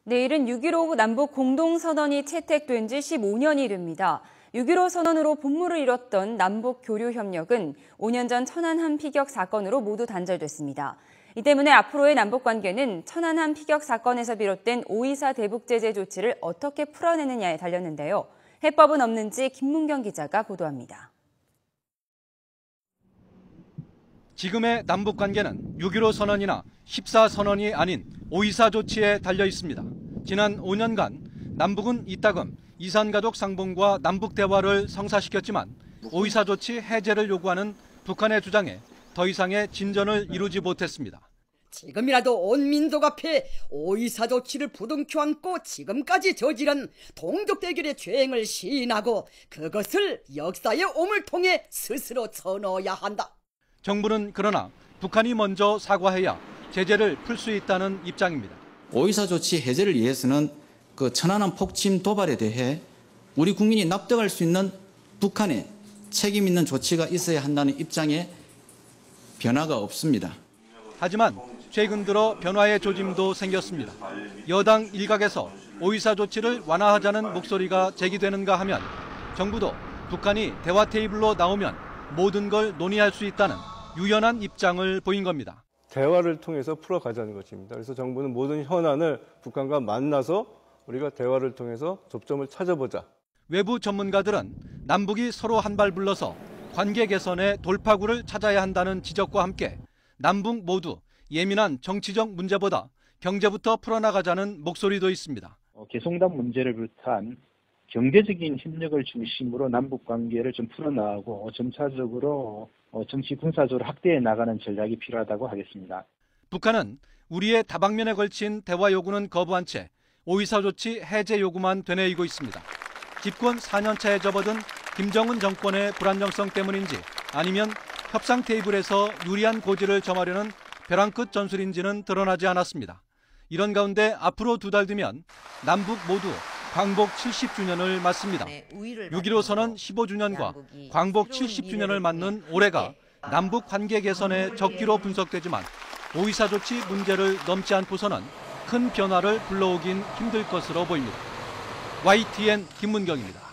내일은 6.15 남북 공동선언이 채택된 지 15년이 됩니다. 6.15 선언으로 본물을 잃었던 남북 교류 협력은 5년 전 천안함 피격 사건으로 모두 단절됐습니다. 이 때문에 앞으로의 남북 관계는 천안함 피격 사건에서 비롯된 5.24 대북 제재 조치를 어떻게 풀어내느냐에 달렸는데요. 해법은 없는지 김문경 기자가 보도합니다. 지금의 남북 관계는 6.15 선언이나 14 선언이 아닌 5.24 조치에 달려 있습니다. 지난 5년간 남북은 이따금 이산가족 상봉과 남북 대화를 성사시켰지만 5.24 조치 해제를 요구하는 북한의 주장에 더 이상의 진전을 이루지 못했습니다. 지금이라도 온 민족 앞에 5.24 조치를 부둥켜 안고 지금까지 저지른 동족 대결의 죄행을 시인하고 그것을 역사의 옴을 통해 스스로 쳐넣어야 한다. 정부는 그러나 북한이 먼저 사과해야 제재를 풀 수 있다는 입장입니다. 5.24 조치 해제를 위해서는 그 천안함 폭침 도발에 대해 우리 국민이 납득할 수 있는 북한의 책임 있는 조치가 있어야 한다는 입장에 변화가 없습니다. 하지만 최근 들어 변화의 조짐도 생겼습니다. 여당 일각에서 5.24 조치를 완화하자는 목소리가 제기되는가 하면 정부도 북한이 대화 테이블로 나오면 모든 걸 논의할 수 있다는 유연한 입장을 보인 겁니다. 대화를 통해서 풀어가자는 것입니다. 그래서 정부는 모든 현안을 북한과 만나서 우리가 대화를 통해서 접점을 찾아보자. 외부 전문가들은 남북이 서로 한 발 불러서 관계 개선의 돌파구를 찾아야 한다는 지적과 함께 남북 모두 예민한 정치적 문제보다 경제부터 풀어나가자는 목소리도 있습니다. 개성단 문제를 비롯한 경제적인 협력을 중심으로 남북 관계를 좀 풀어나가고 점차적으로 정치 군사적으로 확대해 나가는 전략이 필요하다고 하겠습니다. 북한은 우리의 다방면에 걸친 대화 요구는 거부한 채 5.24 조치 해제 요구만 되뇌이고 있습니다. 집권 4년 차에 접어든 김정은 정권의 불안정성 때문인지 아니면 협상 테이블에서 유리한 고지를 점하려는 벼랑 끝 전술인지는 드러나지 않았습니다. 이런 가운데 앞으로 2달 뒤면 남북 모두 광복 70주년을 맞습니다. 6.15 선언 15주년과 광복 70주년을 맞는 올해가 남북 관계 개선의 적기로 분석되지만 5.24 조치 문제를 넘지 않고서는 큰 변화를 불러오긴 힘들 것으로 보입니다. YTN 김문경입니다.